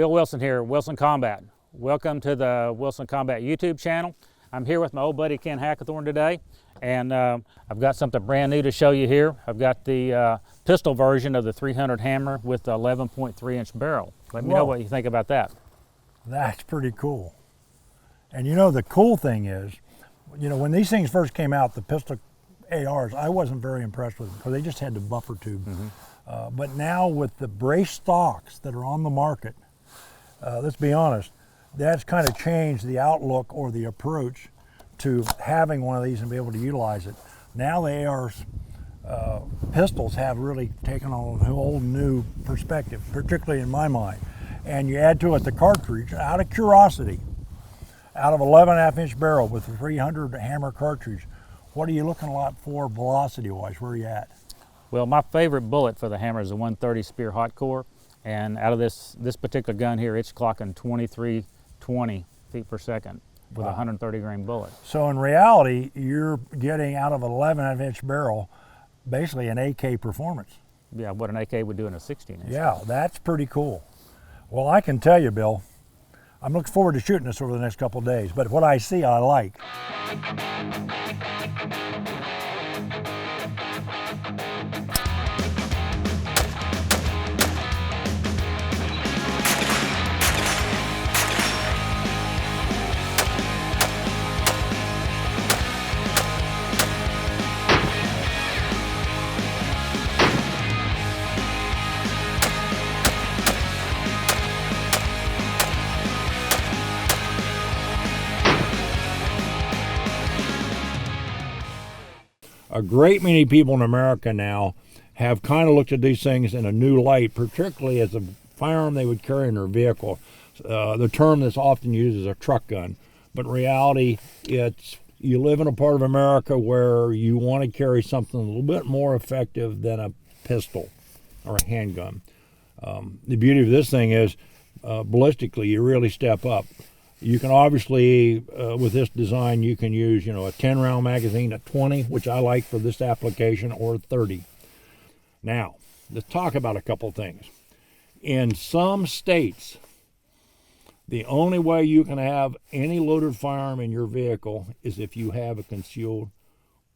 Bill Wilson here, Wilson Combat. Welcome to the Wilson Combat YouTube channel. I'm here with my old buddy Ken Hackathorn today, and I've got something brand new to show you here. I've got the pistol version of the 300 HAM'R with the 11.3 inch barrel. Let me know what you think about that. That's pretty cool. And you know, the cool thing is, you know, when these things first came out, the pistol ARs, I wasn't very impressed with them because they just had the buffer tube. But now with the brace stocks that are on the market, let's be honest, that's kind of changed the outlook or the approach to having one of these and be able to utilize it. Now the AR's pistols have really taken on a whole new perspective, particularly in my mind. And you add to it the cartridge, out of curiosity, out of 11.5 inch barrel with the 300 HAM'R cartridge, what are you looking a lot for velocity-wise? Where are you at? Well, my favorite bullet for the HAM'R is the 130 Spear Hot Core, and out of this particular gun here, it's clocking 2320 feet per second with a 130 grain bullet. So in reality, you're getting out of an 11.5 inch barrel basically an AK performance. Yeah, what an AK would do in a 16 inch. Yeah, that's pretty cool. Well, I can tell you, Bill, I'm looking forward to shooting this over the next couple of days, but what I see, I like. A great many people in America now have kind of looked at these things in a new light, particularly as a firearm they would carry in their vehicle. The term that's often used is a truck gun, but in reality, it's you live in a part of America where you want to carry something a little bit more effective than a pistol or a handgun. The beauty of this thing is, ballistically, you really step up. You can obviously, with this design, you can use, you know, a 10-round magazine, a 20, which I like for this application, or 30. Now, let's talk about a couple things. In some states, the only way you can have any loaded firearm in your vehicle is if you have a concealed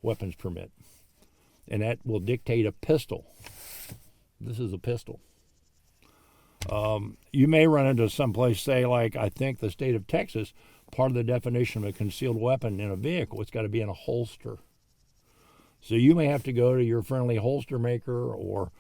weapons permit. And that will dictate a pistol. This is a pistol. You may run into someplace, say, like I think the state of Texas, part of the definition of a concealed weapon in a vehicle, it's got to be in a holster. So you may have to go to your friendly holster maker or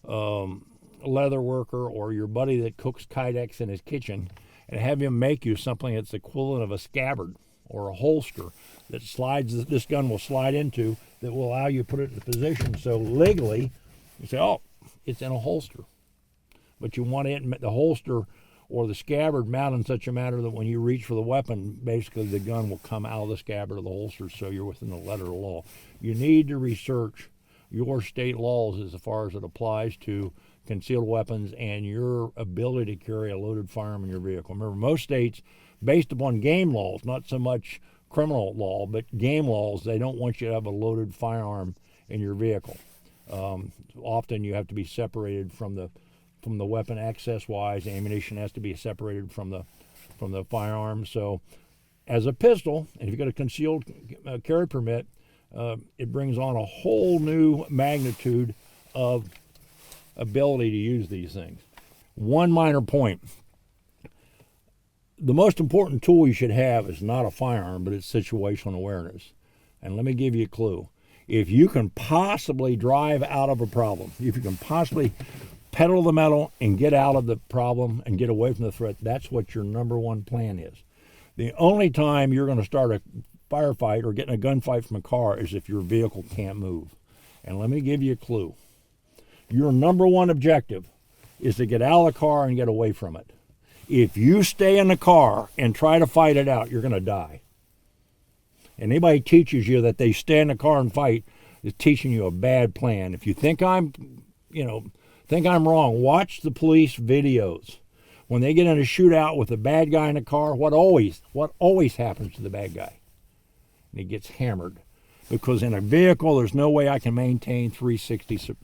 leather worker or your buddy that cooks kydex in his kitchen and have him make you something that's equivalent of a scabbard or a holster that slides, this gun will slide into, that will allow you to put it in a position so legally you say, oh, it's in a holster. But you want it, the holster or the scabbard mounted in such a manner that when you reach for the weapon, basically the gun will come out of the scabbard or the holster, so you're within the letter of the law. You need to research your state laws as far as it applies to concealed weapons and your ability to carry a loaded firearm in your vehicle. Remember, most states, based upon game laws, not so much criminal law, but game laws, they don't want you to have a loaded firearm in your vehicle. Often you have to be separated from the weapon access-wise. Ammunition has to be separated from the firearm. So as a pistol, and if you've got a concealed carry permit, it brings on a whole new magnitude of ability to use these things. One minor point. The most important tool you should have is not a firearm, but it's situational awareness. And let me give you a clue. If you can possibly drive out of a problem, if you can possibly pedal the metal and get out of the problem and get away from the threat, that's what your number one plan is. The only time you're going to start a firefight or get in a gunfight from a car is if your vehicle can't move. And let me give you a clue. Your number one objective is to get out of the car and get away from it. If you stay in the car and try to fight it out, you're going to die. And anybody teaches you that they stay in the car and fight is teaching you a bad plan. If you think I'm wrong, watch the police videos. When they get in a shootout with a bad guy in a car, what always happens to the bad guy? And he gets hammered. Because in a vehicle, there's no way I can maintain 360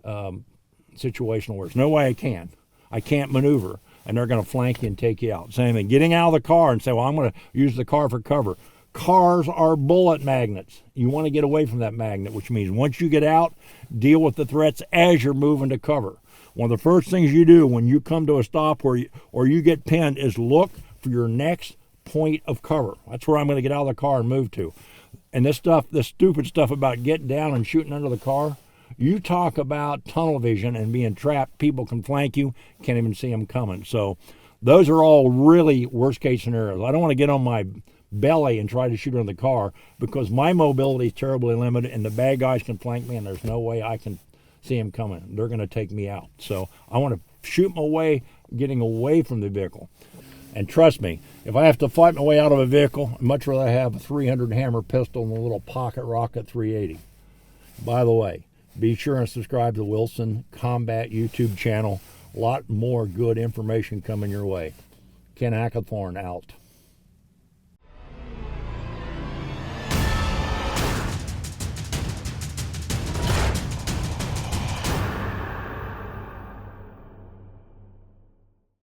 situational awareness. No way I can. I can't maneuver. and they're going to flank you and take you out. Same thing, getting out of the car and say, well, I'm going to use the car for cover. Cars are bullet magnets. You want to get away from that magnet, which means once you get out, deal with the threats as you're moving to cover. One of the first things you do when you come to a stop or you get pinned is look for your next point of cover. That's where I'm going to get out of the car and move to. And this stupid stuff about getting down and shooting under the car, you talk about tunnel vision and being trapped. People can flank you, can't even see them coming. So those are all really worst case scenarios. I don't want to get on my belly and try to shoot under the car because my mobility is terribly limited and the bad guys can flank me and there's no way I can see them coming. They're going to take me out. So I want to shoot my way, getting away from the vehicle. And trust me, if I have to fight my way out of a vehicle, I'd much rather have a 300 HAM'R pistol than a little pocket rocket 380. By the way, be sure and subscribe to the Wilson Combat YouTube channel. A lot more good information coming your way. Ken Hackathorn out.